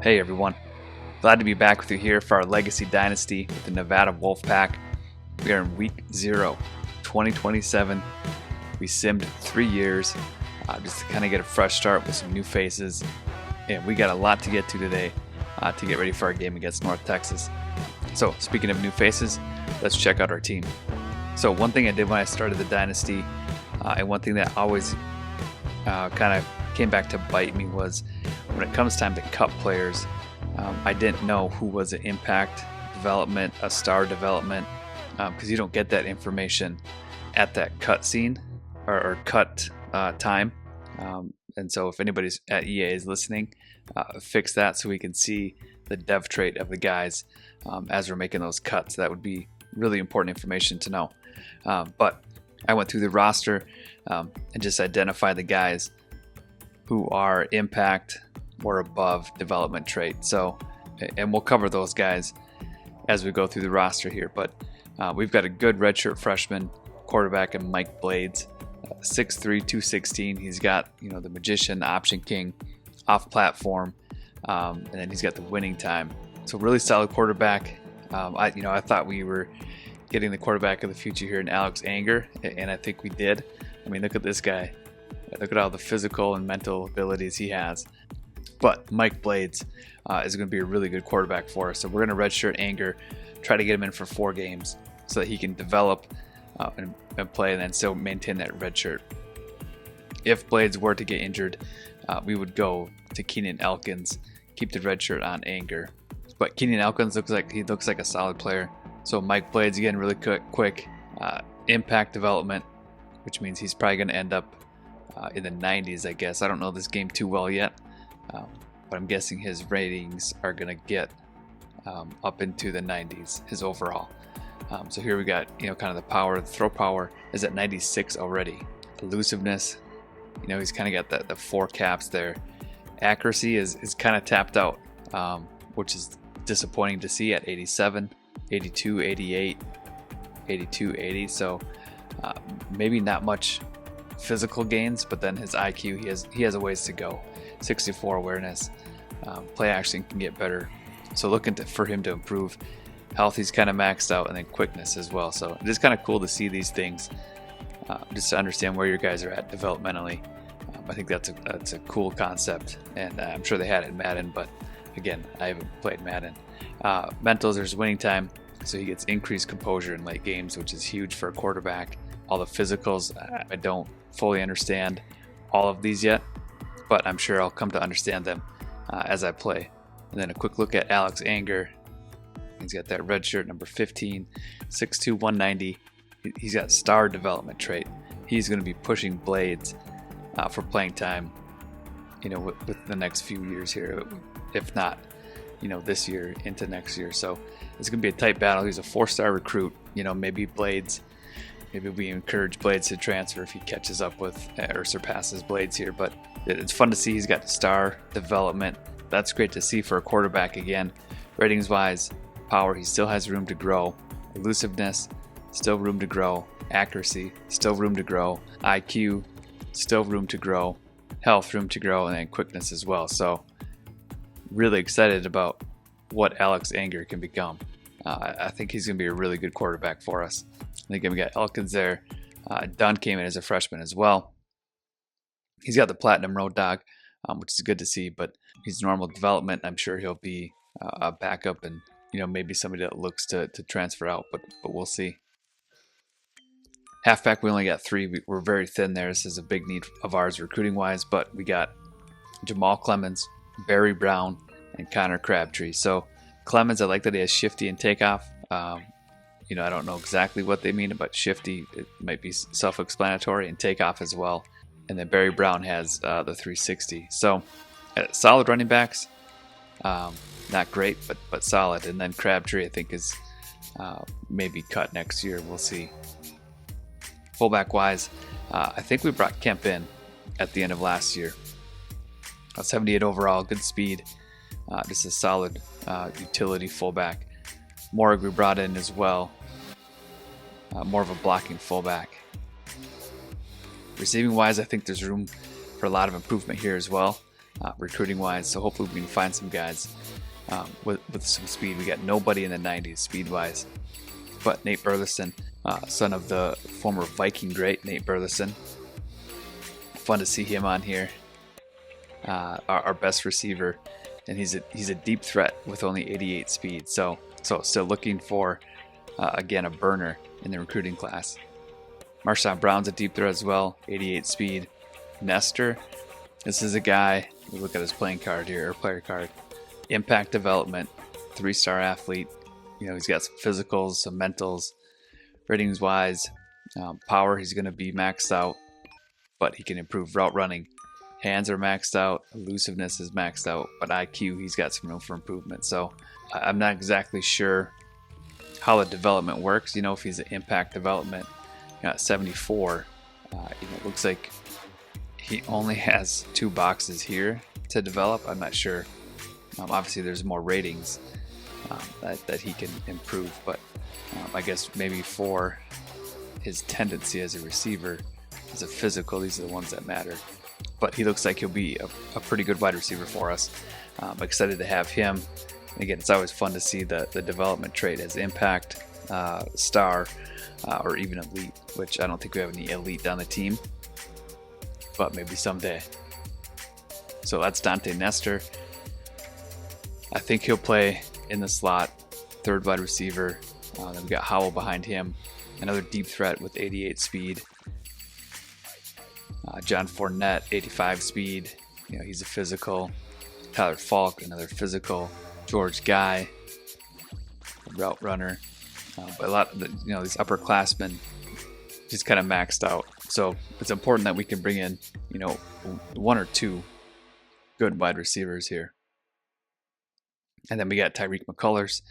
Hey everyone, glad to be back with you here for our Legacy Dynasty with the Nevada Wolfpack. We are in week 0, 2027. We simmed 3 years just to kind of get a fresh start with some new faces. And we got a lot to get to today to get ready for our game against North Texas. So speaking of new faces, let's check out our team. So one thing I did when I started the Dynasty, and one thing that always kind of came back to bite me, was when it comes time to cut players, I didn't know who was an impact development, a star development, because you don't get that information at that cut scene or cut time. And so if anybody's at EA is listening, fix that so we can see the dev trait of the guys as we're making those cuts. That would be really important information to know. But I went through the roster and just identified the guys who are impact or above development trait. So, and we'll cover those guys as we go through the roster here. But we've got a good redshirt freshman quarterback in Mike Blades, 6'3", 216. He's got, the magician, the option king, off platform, and then he's got the winning time. So really solid quarterback. I thought we were getting the quarterback of the future here in Alex Anger, and I think we did. I mean, look at this guy. Look at all the physical and mental abilities he has. But Mike Blades is going to be a really good quarterback for us. So we're going to redshirt Anger, try to get him in for 4 games so that he can develop and play and then still maintain that redshirt. If Blades were to get injured, we would go to Keenan Elkins, keep the redshirt on Anger. But Keenan Elkins looks like a solid player. So Mike Blades, again, really quick impact development, which means he's probably going to end up in the 90s, I guess. I don't know this game too well yet, but I'm guessing his ratings are going to get up into the 90s, his overall. So here we got, kind of the power, the throw power is at 96 already. Elusiveness, he's kind of got the 4 caps there. Accuracy is kind of tapped out, which is disappointing to see at 87, 82, 88, 82, 80. So maybe not much physical gains, but then his IQ, he has a ways to go. 64 awareness, play action can get better, so looking for him to improve. Health, he's kind of maxed out, and then quickness as well. So it is kind of cool to see these things, just to understand where your guys are at developmentally. I think that's a cool concept, and I'm sure they had it in Madden, but again, I haven't played Madden. Mentals, there's winning time, so he gets increased composure in late games, which is huge for a quarterback. All the physicals, I don't fully understand all of these yet, but I'm sure I'll come to understand them as I play. And then a quick look at Alex Anger. He's got that red shirt, number 15, 6'2", 190. He's got star development trait. He's going to be pushing Blades for playing time, with the next few years here, if not, this year into next year. So it's going to be a tight battle. He's a 4-star recruit. Maybe we encourage Blades to transfer if he catches up with or surpasses Blades here. But it's fun to see he's got star development. That's great to see for a quarterback again. Ratings-wise, power, he still has room to grow. Elusiveness, still room to grow. Accuracy, still room to grow. IQ, still room to grow. Health, room to grow. And then quickness as well. So really excited about what Alex Anger can become. I think he's going to be a really good quarterback for us. And again, we got Elkins there. Dunn came in as a freshman as well. He's got the Platinum Road Dog, which is good to see, but he's normal development. I'm sure he'll be a backup and, maybe somebody that looks to transfer out, but we'll see. Halfback, we only got 3. We're very thin there. This is a big need of ours recruiting-wise, but we got Jamal Clemens, Barry Brown, and Connor Crabtree. So Clemens, I like that he has shifty and takeoff. I don't know exactly what they mean, but shifty, it might be self-explanatory, and takeoff as well. And then Barry Brown has the 360. So solid running backs. Not great, but solid. And then Crabtree, I think, is maybe cut next year. We'll see. Fullback-wise, I think we brought Kemp in at the end of last year. 78 overall, good speed. Just a solid utility fullback. Morrig we brought in as well. More of a blocking fullback. Receiving wise, I think there's room for a lot of improvement here as well. recruiting wise. So hopefully we can find some guys with some speed. We got nobody in the 90s speed wise, but Nate Burleson, son of the former Viking great Nate Burleson. Fun to see him on here. Our best receiver, and he's a deep threat with only 88 speed. So still looking for again a burner in the recruiting class. Marshawn Brown's a deep threat as well, 88 speed. Nestor, this is a guy. Look at his playing card here, or player card. Impact development, 3-star athlete. You know, he's got some physicals, some mentals, ratings wise, power. He's going to be maxed out, but he can improve route running. Hands are maxed out, elusiveness is maxed out, but IQ, he's got some room for improvement. So I'm not exactly sure how the development works. You know, if he's an impact development, 74, it looks like he only has 2 boxes here to develop. I'm not sure. Obviously, there's more ratings that he can improve, but I guess maybe for his tendency as a receiver, as a physical, these are the ones that matter. But he looks like he'll be a pretty good wide receiver for us. I'm excited to have him. And again, it's always fun to see the development trait as impact, star, or even elite, which I don't think we have any elite on the team, but maybe someday. So that's Dante Nestor. I think he'll play in the slot, 3rd wide receiver. Then we got Howell behind him, another deep threat with 88 speed. John Fournette, 85 speed. You know, he's a physical. Tyler Falk, another physical. George Guy, route runner. But a lot of these upperclassmen just kind of maxed out. So it's important that we can bring in, 1 or 2 good wide receivers here. And then we got Tyreek McCullers,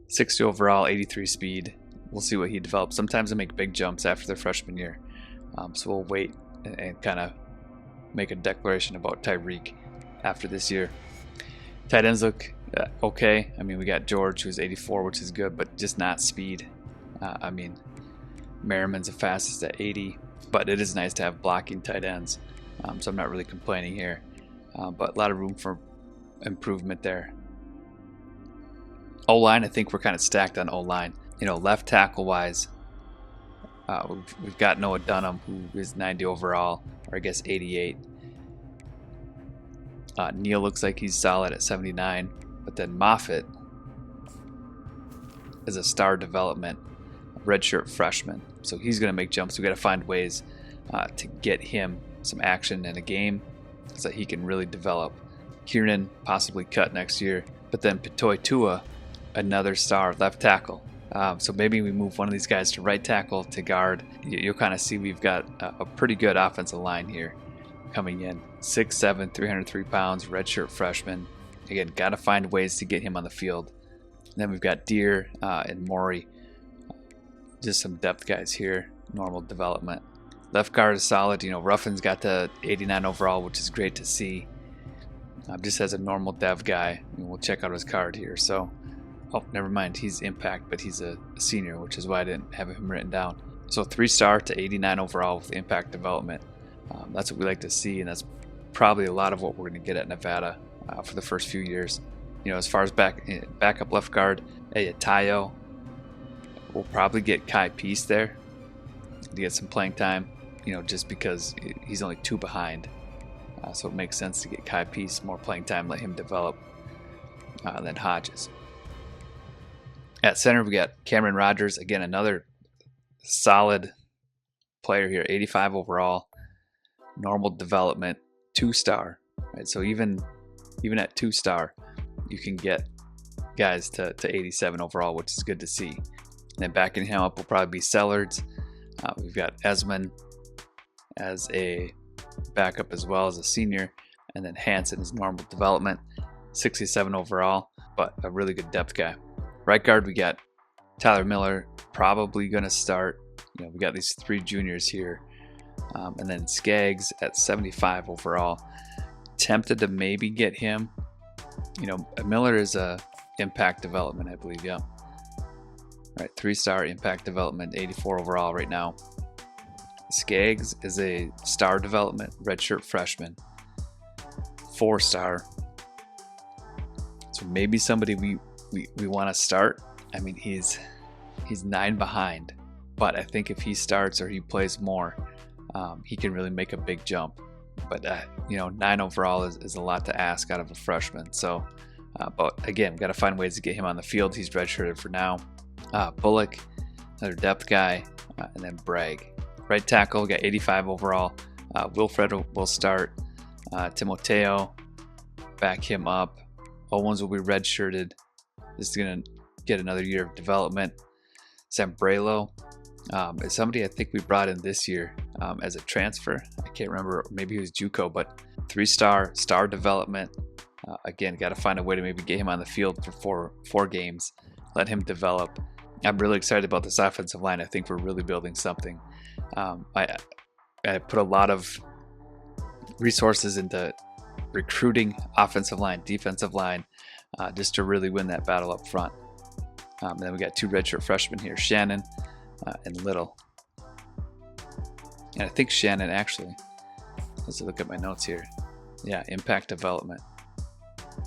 60 overall, 83 speed. We'll see what he develops. Sometimes they make big jumps after their freshman year. So we'll wait and kind of make a declaration about Tyreek after this year. Tight ends look okay. I mean, we got George, who's 84, which is good, but just not speed. Merriman's the fastest at 80, but it is nice to have blocking tight ends. So I'm not really complaining here, but a lot of room for improvement there. O-line, I think we're kind of stacked on O-line. Left tackle wise, we've got Noah Dunham, who is 90 overall, or I guess 88. Neal looks like he's solid at 79, but then Moffitt is a star development, redshirt freshman. So he's going to make jumps. We got to find ways to get him some action in a game so that he can really develop. Kieran possibly cut next year, but then Pitoy Tua, another star left tackle. So maybe we move one of these guys to right tackle, to guard. You'll kind of see we've got a pretty good offensive line here coming in. 6'7", 303 pounds, redshirt freshman. Again, got to find ways to get him on the field. And then we've got Deere and Maury. Just some depth guys here. Normal development. Left guard is solid. Ruffin's got the 89 overall, which is great to see. Just as a normal dev guy. We'll check out his card here. So, never mind. He's impact, but he's a senior, which is why I didn't have him written down. So 3-star to 89 overall with impact development. That's what we like to see, and that's probably a lot of what we're going to get at Nevada for the first few years. As far as backup left guard, Tayo, we'll probably get Kai Peace there to get some playing time, just because he's only 2 behind. So it makes sense to get Kai Peace more playing time, let him develop than Hodges. At center, we got Cameron Rogers, again, another solid player here, 85 overall, normal development, 2-star. Right? So even at 2-star, you can get guys to 87 overall, which is good to see. And then backing him up will probably be Sellards. We've got Esmond as a backup as well as a senior, and then Hansen is normal development, 67 overall, but a really good depth guy. Right guard, we got Tyler Miller, probably going to start. We got these 3 juniors here, and then Skaggs at 75 overall. Tempted to maybe get him. Miller is a impact development, I believe. Yeah. All right, 3-star impact development, 84 overall right now. Skaggs is a star development, redshirt freshman, 4-star. So maybe somebody we want to start. I mean, he's 9 behind, but I think if he starts or he plays more, he can really make a big jump. But 9 overall is a lot to ask out of a freshman. So, but again, we've got to find ways to get him on the field. He's redshirted for now. Bullock, another depth guy, and then Bragg. Right tackle, we got 85 overall. Wilfred will start. Timoteo, back him up. Owens will be redshirted. This is going to get another year of development. Zambrelo is somebody I think we brought in this year as a transfer. I can't remember, maybe he was JUCO, but 3-star, star development. Again, got to find a way to maybe get him on the field for four games, let him develop. I'm really excited about this offensive line. I think we're really building something. I put a lot of resources into recruiting offensive line, defensive line, just to really win that battle up front. And then we got 2 redshirt freshmen here, Shannon and Little. And I think Shannon actually, let's look at my notes here. Yeah, impact development.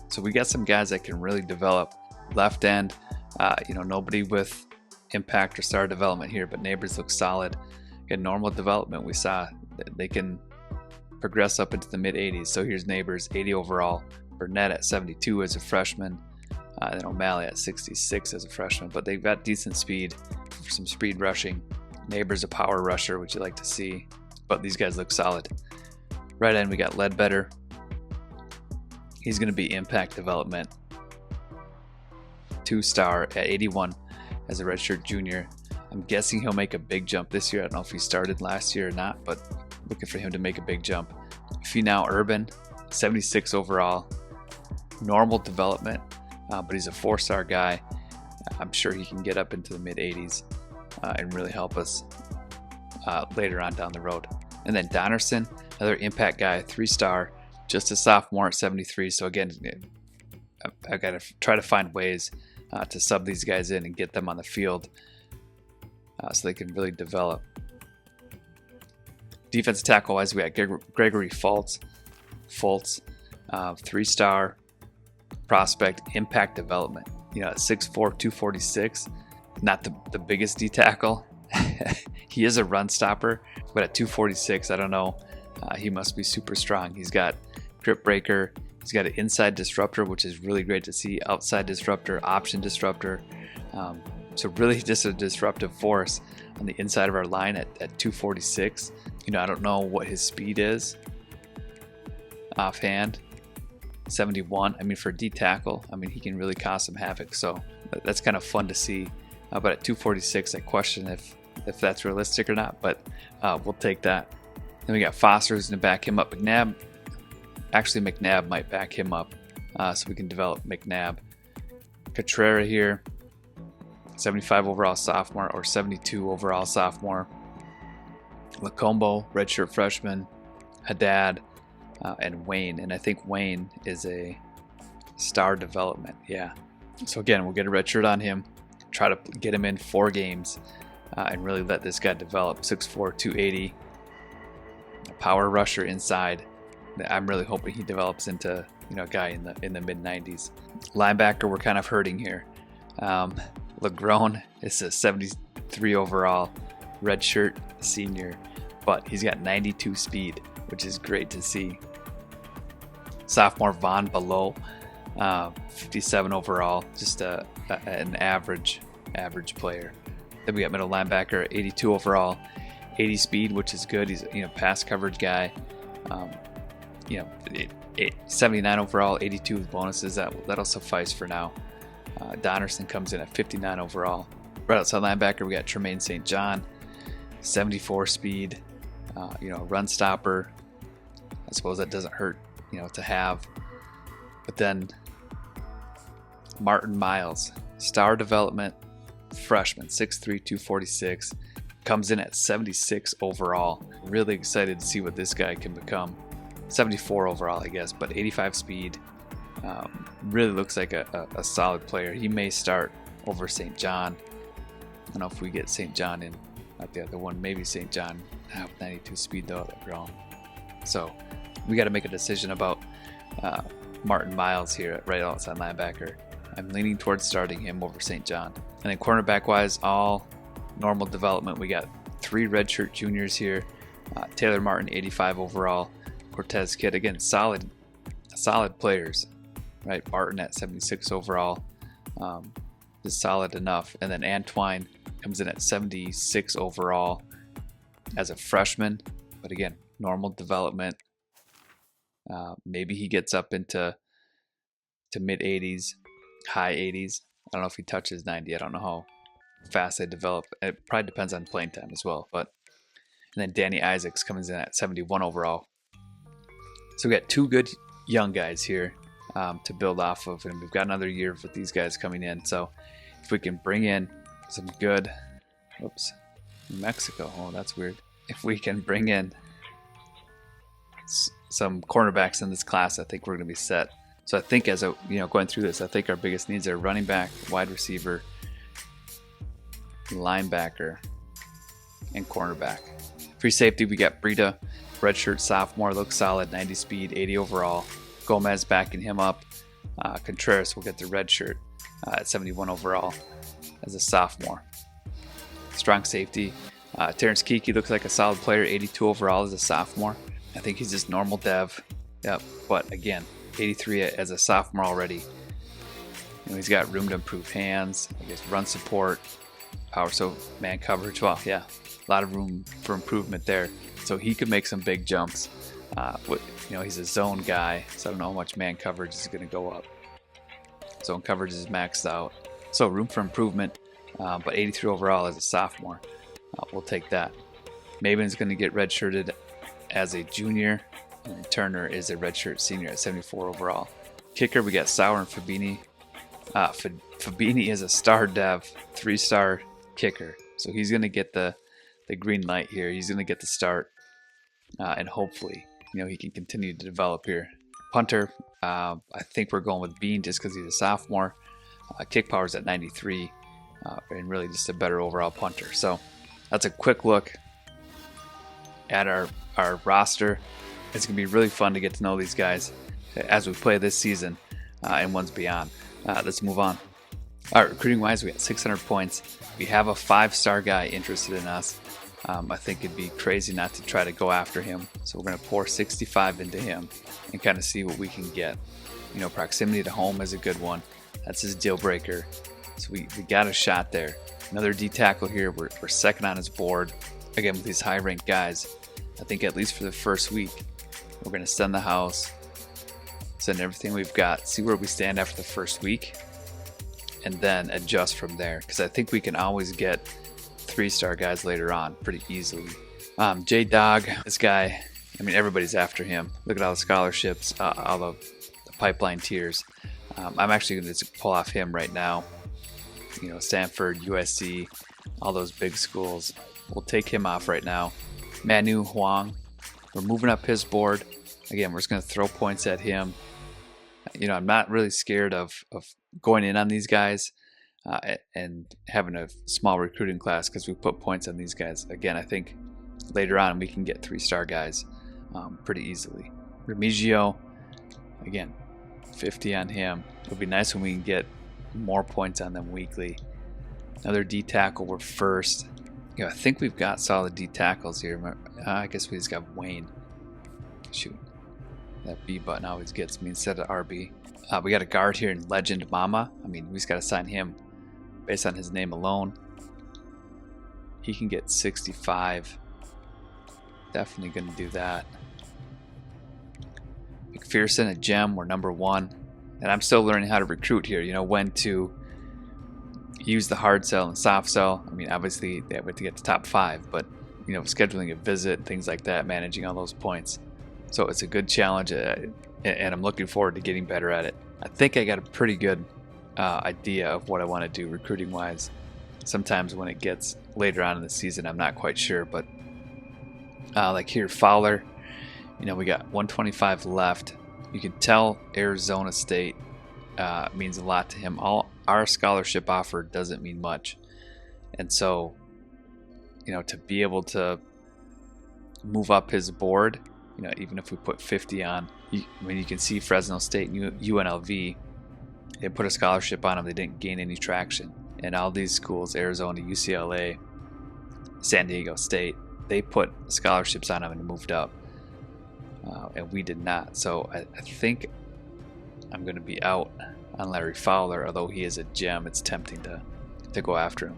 So we got some guys that can really develop. Left end, nobody with impact or star development here, but Neighbors look solid. In normal development, we saw they can progress up into the mid 80s. So here's Neighbors, 80 overall. Burnett at 72 as a freshman. And then O'Malley at 66 as a freshman. But they've got decent speed, some speed rushing. Neighbors a power rusher, which you like to see. But these guys look solid. Right end, we got Ledbetter. He's going to be impact development. 2-star at 81 as a redshirt junior. I'm guessing he'll make a big jump this year. I don't know if he started last year or not, but looking for him to make a big jump. Finau Urban, 76 overall. Normal development, but he's a 4-star guy. I'm sure he can get up into the mid 80s and really help us later on down the road. And then Donnerson, another impact guy, 3-star, just a sophomore at 73. So again, I've got to try to find ways to sub these guys in and get them on the field so they can really develop. Defensive tackle wise, we got Gregory Fultz, 3-star prospect, impact development. At 6'4", 246, not the biggest D tackle. He is a run stopper, but at 246, I don't know. He must be super strong. He's got grip breaker. He's got an inside disruptor, which is really great to see. Outside disruptor, option disruptor. So really just a disruptive force on the inside of our line at 246. I don't know what his speed is offhand. 71. I mean, for D tackle, he can really cause some havoc. So that's kind of fun to see. But at 246, I question if that's realistic or not. But we'll take that. Then we got Foster's going to back him up. McNabb might back him up, so we can develop McNabb. Cotrera here, 75 overall sophomore or 72 overall sophomore. Lacombo, redshirt freshman. Haddad, and Wayne. And I think Wayne is a star development. Yeah. So again, we'll get a redshirt on him. Try to get him in 4 games and really let this guy develop. 6'4", 280. A power rusher inside. I'm really hoping he develops into a guy in the mid 90s. Linebacker, we're kind of hurting here. Legrone is a 73 overall redshirt senior, but he's got 92 speed, which is great to see. Sophomore Von Below, 57 overall, just an average player. Then we got middle linebacker, 82 overall, 80 speed, which is good. He's pass coverage guy. 79 overall, 82 with bonuses. That'll suffice for now. Donnerson comes in at 59 overall. Right outside linebacker, we got Tremaine St. John, 74 speed. Run stopper. I suppose that doesn't hurt, to have. But then Martin Miles, star development freshman, 6'3", 246, comes in at 76 overall. Really excited to see what this guy can become. 74 overall, I guess, but 85 speed. Really looks like a solid player. He may start over St. John. I don't know if we get St. John in, not the other one. Maybe St. John with 92 speed though. They're grown. So we got to make a decision about Martin Miles here at right outside linebacker. I'm leaning towards starting him over St. John. And then cornerback wise, all normal development. We got 3 redshirt juniors here. Taylor Martin, 85 overall. Cortez Kidd, again, solid players, right? Martin at 76 overall is solid enough. And then Antwine comes in at 76 overall as a freshman, but again, normal development. Maybe he gets up into mid 80s, high 80s. I don't know if he touches 90. I don't know how fast they develop. It probably depends on playing time as well. And then Danny Isaacs comes in at 71 overall. So we got 2 good young guys here to build off of, and we've got another year with these guys coming in. So if we can bring in some good, Mexico. Oh, that's weird. If we can bring in some cornerbacks in this class, I think we're going to be set. So I think as going through this, I think our biggest needs are running back, wide receiver, linebacker, and cornerback. Free safety, we got Breida, redshirt sophomore, looks solid, 90 speed, 80 overall. Gomez backing him up. Contreras will get the redshirt at 71 overall as a sophomore. Strong safety, Terrence Kiki looks like a solid player, 82 overall as a sophomore. I think he's just normal dev. Yep, but again, 83 as a sophomore already. He's got room to improve hands, I guess run support, power, so man coverage. Well, yeah, a lot of room for improvement there. So he could make some big jumps. He's a zone guy, so I don't know how much man coverage is going to go up. Zone coverage is maxed out, so room for improvement. But 83 overall as a sophomore, we'll take that. Maven's going to get redshirted as a junior, and Turner is a redshirt senior at 74 overall. Kicker, we got Sauer and Fabini. Fabini is a star dev, 3-star kicker, so he's going to get the green light here. He's going to get the start, and hopefully, he can continue to develop here. Punter, I think we're going with Bean just because he's a sophomore. Kick power's at 93, and really just a better overall punter. So that's a quick look at our roster. It's going to be really fun to get to know these guys as we play this season and ones beyond. Let's move on. All right, recruiting wise, we got 600 points. We have a 5-star guy interested in us. I think it'd be crazy not to try to go after him. So we're going to pour 65 into him and kind of see what we can get. Proximity to home is a good one. That's his deal breaker. So we got a shot there. Another D tackle here. We're second on his board. Again, with these high ranked guys, I think at least for the first week, we're going to send the house, send everything we've got, see where we stand after the first week, and then adjust from there. Because I think we can always get 3-star guys later on pretty easily. J-Dog, this guy, everybody's after him. Look at all the scholarships, all the pipeline tiers. I'm actually going to pull off him right now. Stanford, USC, all those big schools. We'll take him off right now. Manu Huang, we're moving up his board. Again, we're just going to throw points at him. I'm not really scared of going in on these guys and having a small recruiting class because we put points on these guys. Again, I think later on we can get 3-star guys pretty easily. Remigio, again, 50 on him. It'll be nice when we can get more points on them weekly. Another D tackle, we're first. I think we've got solid D tackles here. I guess we just got Wayne. Shoot, that B button always gets me instead of RB. We got a guard here in Legend Mama. We just got to sign him based on his name alone. He can get 65. Definitely going to do that. McPherson, a gem, we're number 1. And I'm still learning how to recruit here, when to use the hard sell and soft sell. Obviously they have to get to top 5, but scheduling a visit, things like that, managing all those points. So it's a good challenge, and I'm looking forward to getting better at it. I think I got a pretty good idea of what I want to do recruiting wise. Sometimes when it gets later on in the season, I'm not quite sure, but like here, Fowler, we got 125 left. You can tell Arizona State means a lot to him. Our scholarship offer doesn't mean much. And so, to be able to move up his board even if we put 50 on, you can see Fresno State and UNLV, they put a scholarship on them, they didn't gain any traction. And all these schools, Arizona, UCLA, San Diego State, they put scholarships on them and moved up, and we did not. So I think I'm going to be out on Larry Fowler, although he is a gem. It's tempting to go after him.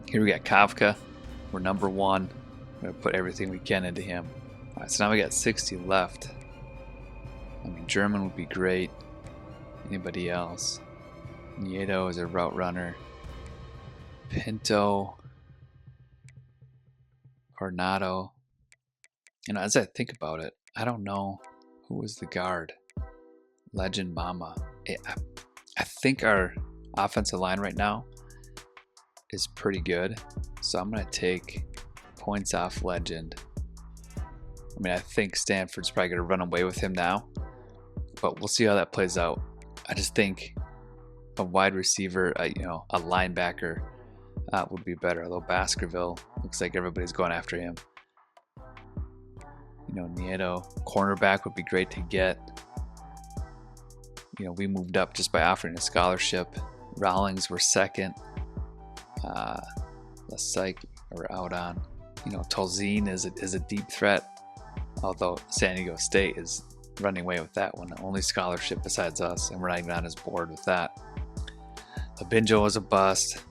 Here we got Kafka. We're number 1. We're going to put everything we can into him. All right, so now we got 60 left. I mean, German would be great. Anybody else? Nieto is a route runner. Pinto. Coronado. As I think about it, I don't know who was the guard. Legend Mama. I think our offensive line right now is pretty good. So I'm going to take points off Legend. I mean, I think Stanford's probably going to run away with him now, but we'll see how that plays out. I just think a wide receiver, a linebacker would be better. Although Baskerville looks like everybody's going after him. Nieto, cornerback would be great to get. We moved up just by offering a scholarship. Rawlings were second. Lasike we're out on. Tolzien is a deep threat. Although San Diego State is running away with that one. The only scholarship besides us, and we're not even on his board with that. Labinjo was a bust.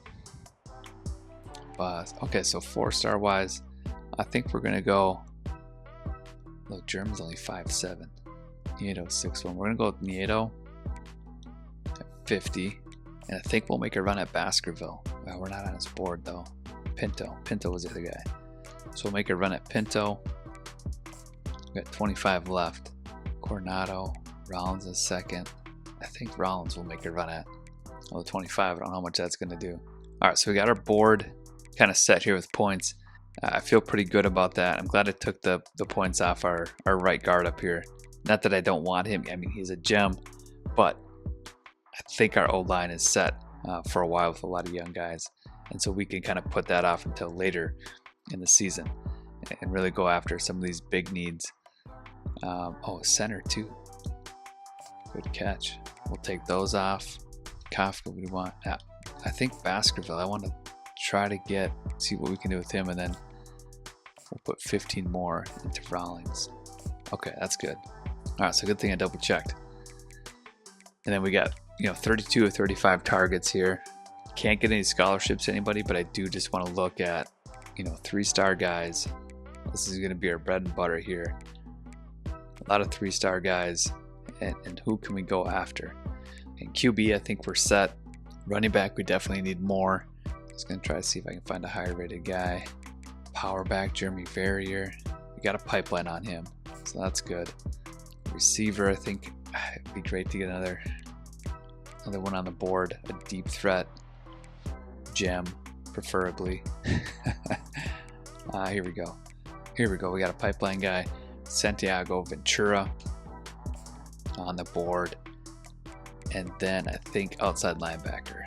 Okay, so 4-star wise, I think we're going to go. Look, German's only 5'7". Nieto 6'1". We're going to go with Nieto at 50. And I think we'll make a run at Baskerville. Well, we're not on his board though. Pinto was the other guy. So we'll make a run at Pinto. We got 25 left. Coronado, Rollins is second. I think Rollins will make a run at 25. I don't know how much that's going to do. All right, so we got our board kind of set here with points. I feel pretty good about that. I'm glad I took the points off our right guard up here. Not that I don't want him. I mean, he's a gem, but I think our O-line is set for a while with a lot of young guys. And so we can kind of put that off until later in the season and really go after some of these big needs. Center too. Good catch. We'll take those off. Kafka we want. I think Baskerville, I want to try to see what we can do with him, and then we'll put 15 more into Rawlings. Okay, that's good. All right, so good thing I double checked. And then we got 32 or 35 targets here. Can't get any scholarships to anybody, but I do just want to look at 3-star guys. This is going to be our bread and butter here. A lot of 3-star guys, and who can we go after? And QB, I think we're set. Running back, we definitely need more. Just going to try to see if I can find a higher rated guy. Power back, Jeremy Verrier. We got a pipeline on him, so that's good. Receiver, I think it'd be great to get another one on the board. A deep threat, gem, preferably. Here we go. We got a pipeline guy. Santiago Ventura on the board. And then I think outside linebacker.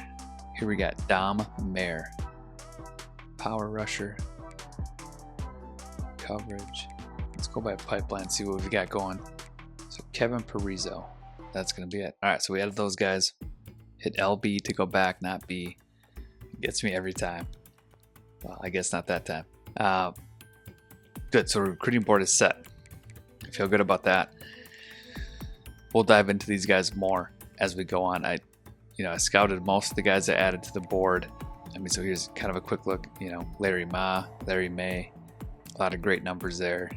Here we got Dom Mayer. Power rusher. Coverage. Let's go by pipeline, see what we got going. So Kevin Parizo. That's going to be it. All right, so we added those guys. Hit LB to go back, not B. It gets me every time. Well, I guess not that time. Good, so recruiting board is set. I feel good about that. We'll dive into these guys more as we go on. I scouted most of the guys I added to the board. I mean, so here's kind of a quick look. Larry May, a lot of great numbers there.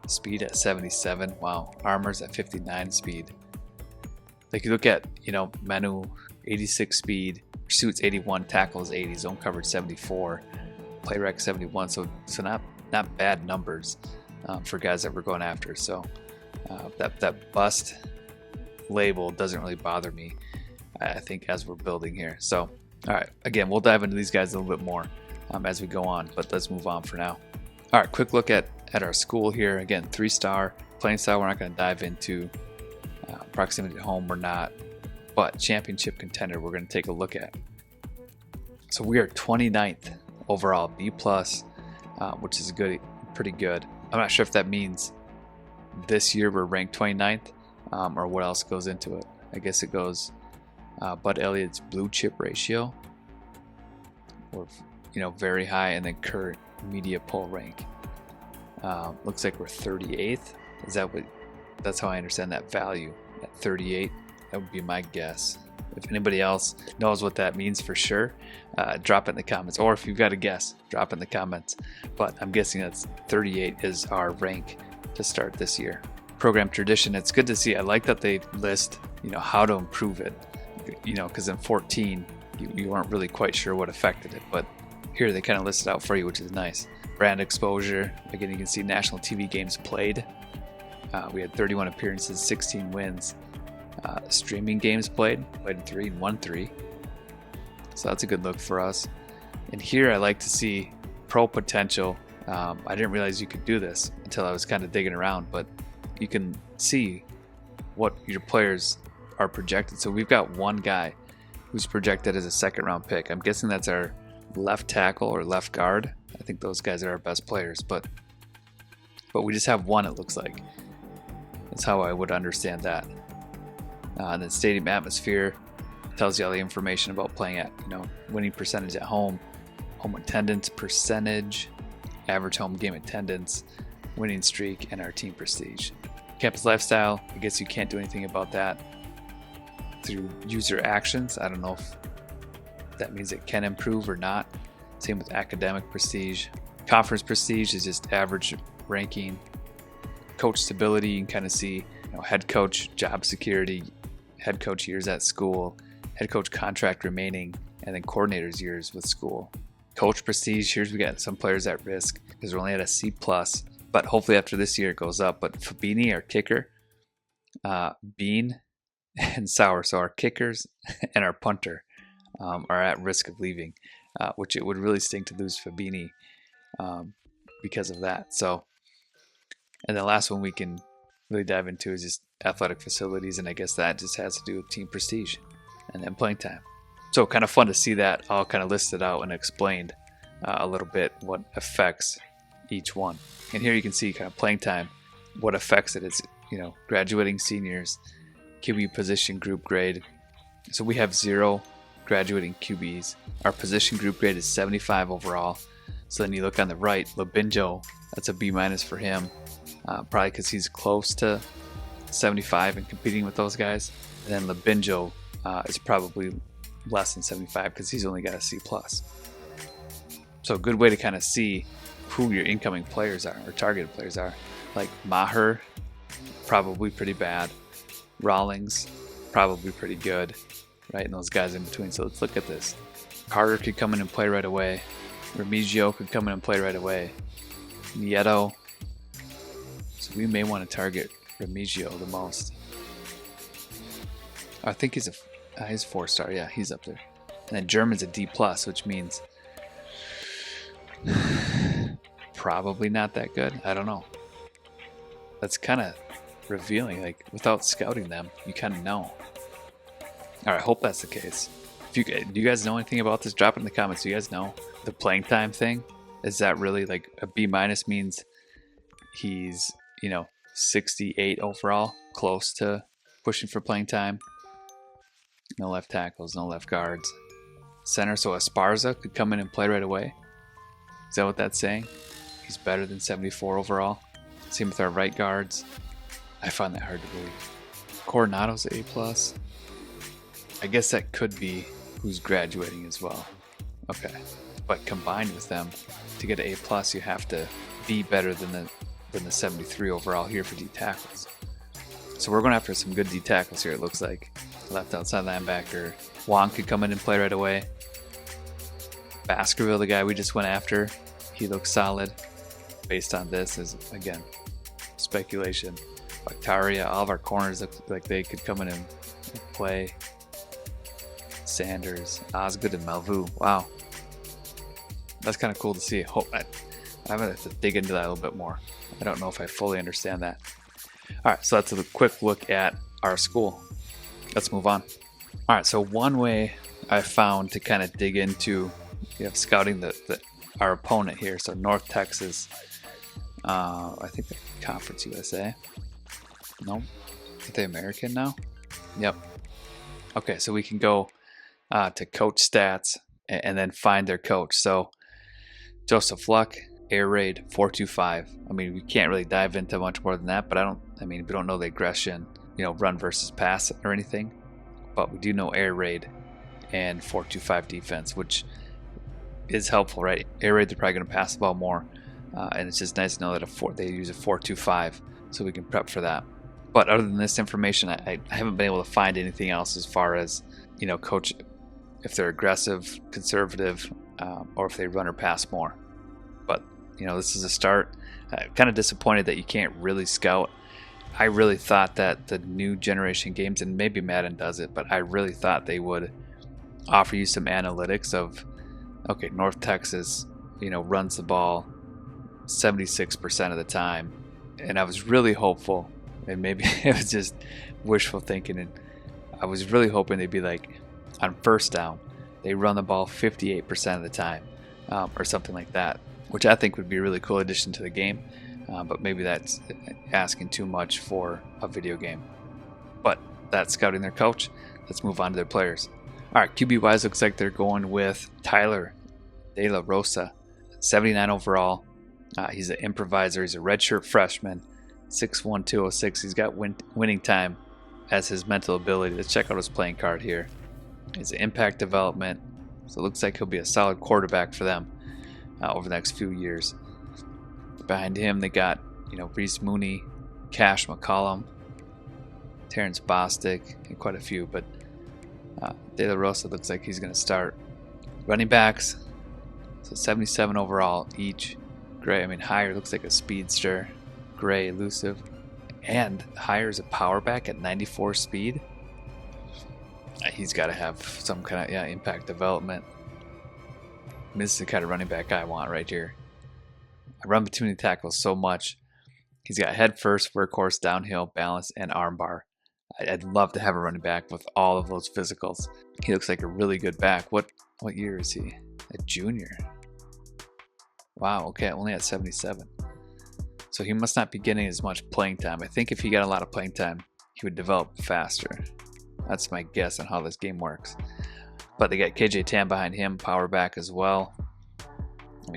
Speed at 77. Wow. Armor's at 59 speed. Like you look at, Manu, 86 speed, pursuits 81, tackles 80, zone coverage 74, play rec 71. So not bad numbers for guys that we're going after. So that bust label doesn't really bother me, I think, as we're building here. So, all right, again, we'll dive into these guys a little bit more as we go on, but let's move on for now. All right, quick look at our school here. Again, 3-star, playing style, we're not going to dive into. Proximity to home, we're not, but championship contender, we're going to take a look at. So we are 29th overall, B+, which is pretty good. I'm not sure if that means this year we're ranked 29th, or what else goes into it. I guess it goes Bud Elliott's blue chip ratio, or very high, and then current media poll rank. Looks like we're 38th. Is that what? That's how I understand that value at 38. That would be my guess. If anybody else knows what that means for sure, drop it in the comments. Or if you've got a guess, drop it in the comments. But I'm guessing that's 38 is our rank to start this year. Program tradition, it's good to see. I like that they list, how to improve it. Because in 14, you weren't really quite sure what affected it. But here they kind of list it out for you, which is nice. Brand exposure. Again, you can see national TV games played. We had 31 appearances, 16 wins. Streaming games played 3 and won 3. So that's a good look for us. And here I like to see pro potential. I didn't realize you could do this until I was kind of digging around, but you can see what your players are projected. So we've got one guy who's projected as a second round pick. I'm guessing that's our left tackle or left guard. I think those guys are our best players, but we just have one, it looks like. That's how I would understand that. And then stadium atmosphere tells you all the information about playing at, winning percentage at home, home attendance percentage, average home game attendance, winning streak, and our team prestige. Campus lifestyle, I guess you can't do anything about that through user actions. I don't know if that means it can improve or not. Same with academic prestige. Conference prestige is just average ranking. Coach stability, you can kind of see, head coach job security, head coach years at school, head coach contract remaining, and then coordinator's years with school. Coach prestige, here's we got some players at risk because we're only at a C+, but hopefully after this year it goes up. But Fabini, our kicker, Bean, and Sauer, so our kickers and our punter are at risk of leaving, which it would really stink to lose Fabini because of that. So, and the last one we can really dive into is just athletic facilities, and I guess that just has to do with team prestige and then playing time. So kind of fun to see that all kind of listed out and explained a little bit what affects each one. And here you can see kind of playing time, what affects it is, graduating seniors, QB position group grade. So we have 0 graduating QBs. Our position group grade is 75 overall. So then you look on the right, Labinjo, that's a B- for him, probably because he's close to 75 and competing with those guys. And then Labinjo is probably less than 75 because he's only got a C+. So a good way to kind of see who your incoming players are or targeted players are. Like Maher, probably pretty bad. Rawlings, probably pretty good, right? And those guys in between. So let's look at this. Carter could come in and play right away. Remigio could come in and play right away. Nieto. So we may want to target Remigio the most. I think he's 4-star. Yeah, he's up there. And then German's a D+, which means probably not that good. I don't know. That's kind of revealing. Like, without scouting them, you kind of know. All right, I hope that's the case. Do you guys know anything about this? Drop it in the comments. Do you guys know the playing time thing? Is that really like a B- means he's 68 overall, close to pushing for playing time? No left tackles, no left guards. Center, so Esparza could come in and play right away. Is that what that's saying? He's better than 74 overall. Same with our right guards. I find that hard to believe. Coronado's A+. I guess that could be who's graduating as well. Okay. But combined with them, to get an A+, you have to be better than the 73 overall here for D tackles. So we're going after some good D tackles here, it looks like. Left outside linebacker. Wong could come in and play right away. Baskerville, the guy we just went after, he looks solid. Based on this is, again, speculation. Bactaria, all of our corners look like they could come in and play. Sanders, Osgood, and Malvu. Wow. That's kind of cool to see. I'm going to have to dig into that a little bit more. I don't know if I fully understand that. All right, so that's a quick look at our school. Let's move on. All right, so one way I found to kind of dig into scouting our opponent here. So North Texas, I think the Conference USA. No, are they American now? Yep. Okay, so we can go to coach stats and then find their coach. So Joseph Luck, air raid 425. I mean, we can't really dive into much more than that, but we don't know the aggression, run versus pass or anything, but we do know air raid and 425 defense, which is helpful, right? Air raid, they're probably going to pass the ball more, and it's just nice to know that they use a 425, so we can prep for that. But other than this information, I haven't been able to find anything else as far as, coach, if they're aggressive, conservative, or if they run or pass more. But, this is a start. Kind of disappointed that you can't really scout. I really thought that the new generation games, and maybe Madden does it, but I really thought they would offer you some analytics of, okay, North Texas, runs the ball 76% of the time. And I was really hopeful, and maybe it was just wishful thinking, and I was really hoping they'd be like, on first down, they run the ball 58% of the time, or something like that, which I think would be a really cool addition to the game. But maybe that's asking too much for a video game. But that's scouting their coach. Let's move on to their players. All right, QB-wise, looks like they're going with Tyler De La Rosa, 79 overall. He's an improviser. He's a redshirt freshman, 6'1", 206. He's got winning time as his mental ability. Let's check out his playing card here. His impact development. So it looks like he'll be a solid quarterback for them over the next few years. Behind him, they got, Reese Mooney, Cash McCollum, Terrence Bostic, and quite a few. But De La Rosa looks like he's going to start. Running backs, so 77 overall each. Gray, Hire looks like a speedster. Gray, elusive. And Hire is a power back at 94 speed. He's got to have some kind of impact development. This is the kind of running back I want right here. I run between the tackles so much. He's got head first, workhorse, downhill, balance, and armbar. I'd love to have a running back with all of those physicals. He looks like a really good back. What year is he? A junior. Wow, okay, only at 77. So he must not be getting as much playing time. I think if he got a lot of playing time, he would develop faster. That's my guess on how this game works. But they got KJ Tam behind him, power back as well.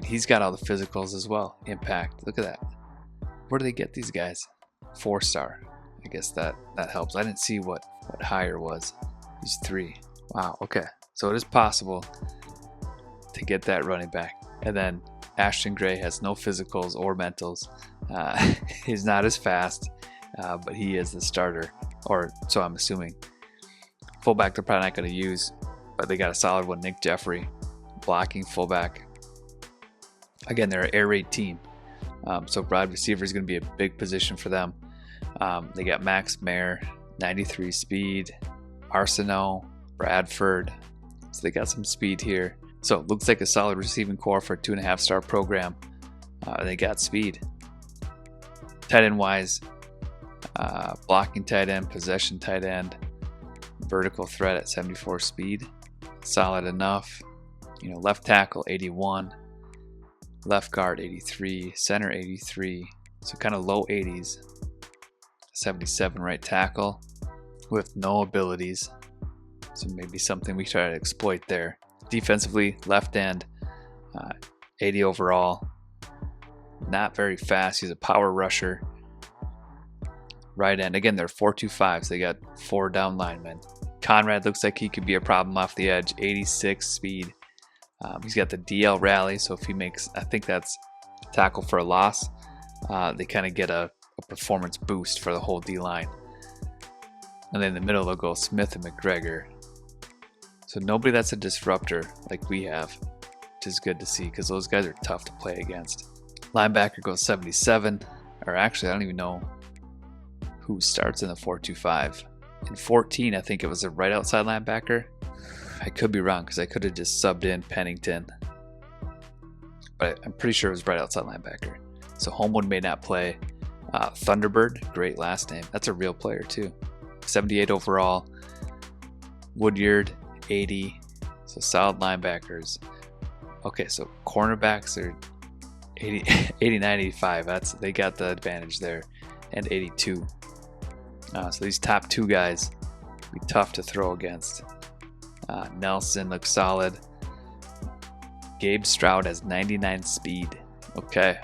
He's got all the physicals as well. Impact, look at that. Where do they get these guys? 4-star. I guess that helps. I didn't see what Hire was. He's 3. Wow, okay. So it is possible to get that running back. And then Ashton Gray has no physicals or mentals. He's not as fast, but he is the starter, or so I'm assuming. Fullback they're probably not going to use, but they got a solid one. Nick Jeffrey, blocking fullback. Again, they're an air raid team, so wide receiver is going to be a big position for them. They got Max Mayer, 93 speed, Arsenault, Bradford, so they got some speed here. So it looks like a solid receiving core for a 2.5-star program. They got speed. Tight end wise, blocking tight end, possession tight end, vertical threat at 74 speed, solid enough. Left tackle 81. Left guard 83, center 83, so kind of low 80s. 77 right tackle with no abilities, so maybe something we try to exploit there. Defensively, left end, 80 overall, not very fast. He's a power rusher. Right end, again, they're 4-2-5, so they got 4 down linemen. Conrad looks like he could be a problem off the edge, 86 speed. He's got the DL rally, so if he makes, I think that's tackle for a loss, they kind of get a performance boost for the whole D-line. And then in the middle, they'll go Smith and McGregor. So nobody that's a disruptor like we have, which is good to see because those guys are tough to play against. Linebacker goes 77, or actually, I don't even know who starts in the 4-2-5. In 14, I think it was a right outside linebacker. I could be wrong because I could have just subbed in Pennington, but I'm pretty sure it was right outside linebacker. So Homewood may not play. Thunderbird, great last name. That's a real player too. 78 overall. Woodyard, 80. So solid linebackers. Okay, so cornerbacks are 89, 85. They got the advantage there, and 82. So these top two guys be tough to throw against. Nelson looks solid. Gabe Stroud has 99 speed. Okay.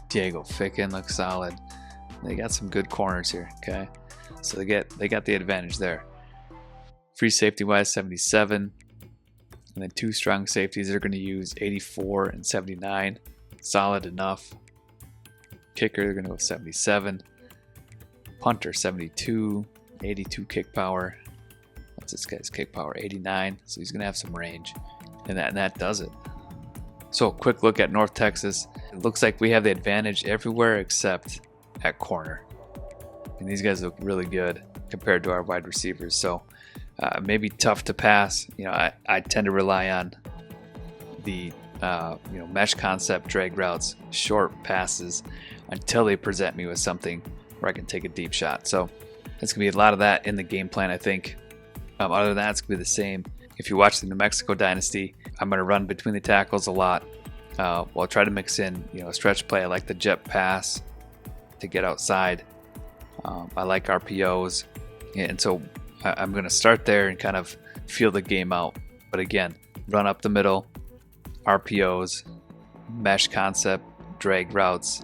Diego Ficken looks solid. They got some good corners here. Okay, so they got the advantage there. Free safety wise, 77, and then two strong safeties. They're going to use 84 and 79. Solid enough. Kicker, they're going to go 77. Punter, 72. 82 kick power. What's this guy's kick power? 89. So he's going to have some range, and that does it. So a quick look at North Texas. It looks like we have the advantage everywhere except at corner. And these guys look really good compared to our wide receivers. So maybe tough to pass. I tend to rely on the mesh concept, drag routes, short passes until they present me with something where I can take a deep shot. So it's going to be a lot of that in the game plan, I think. Other than that, it's going to be the same. If you watch the New Mexico Dynasty, I'm going to run between the tackles a lot. I'll try to mix in, a stretch play. I like the jet pass to get outside. I like RPOs. And so I'm going to start there and kind of feel the game out. But again, run up the middle, RPOs, mesh concept, drag routes.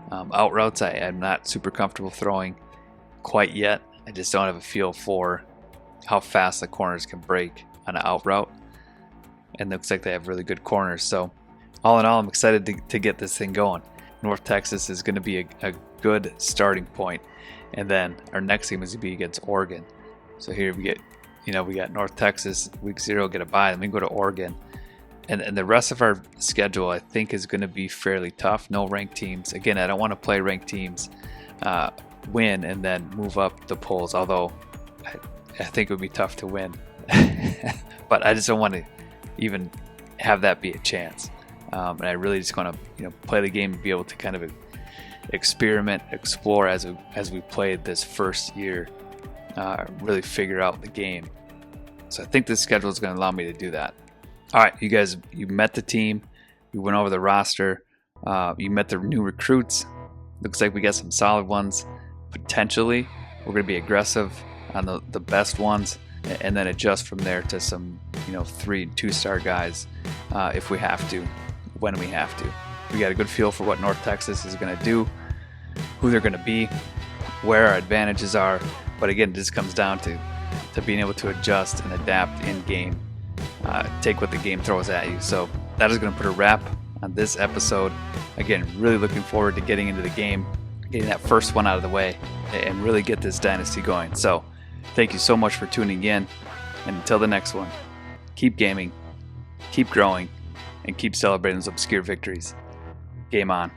Out routes, I'm not super comfortable throwing quite yet. I just don't have a feel for how fast the corners can break on an out route. And it looks like they have really good corners. So all in all, I'm excited to get this thing going. North Texas is going to be a good starting point. And then our next game is going to be against Oregon. So here we get, we got North Texas, week 0, get a bye. Then we go to Oregon. And the rest of our schedule, I think, is going to be fairly tough. No ranked teams. Again, I don't want to play ranked teams, win, and then move up the polls. Although I think it would be tough to win. But I just don't want to even have that be a chance. And I really just want to, play the game and be able to kind of experiment, explore as we played this first year, really figure out the game. So I think this schedule is going to allow me to do that. All right, you guys, you met the team. We went over the roster. You met the new recruits. Looks like we got some solid ones. Potentially, we're going to be aggressive on the best ones, and then adjust from there to some 3 and 2-star guys if we have to, when we have to. We got a good feel for what North Texas is going to do, who they're going to be, where our advantages are. But again, this comes down to being able to adjust and adapt in game, take what the game throws at you. So that is going to put a wrap on this episode. Again, really looking forward to getting into the game, getting that first one out of the way, and really get this dynasty going. So thank you so much for tuning in, and until the next one, keep gaming, keep growing, and keep celebrating those obscure victories. Game on.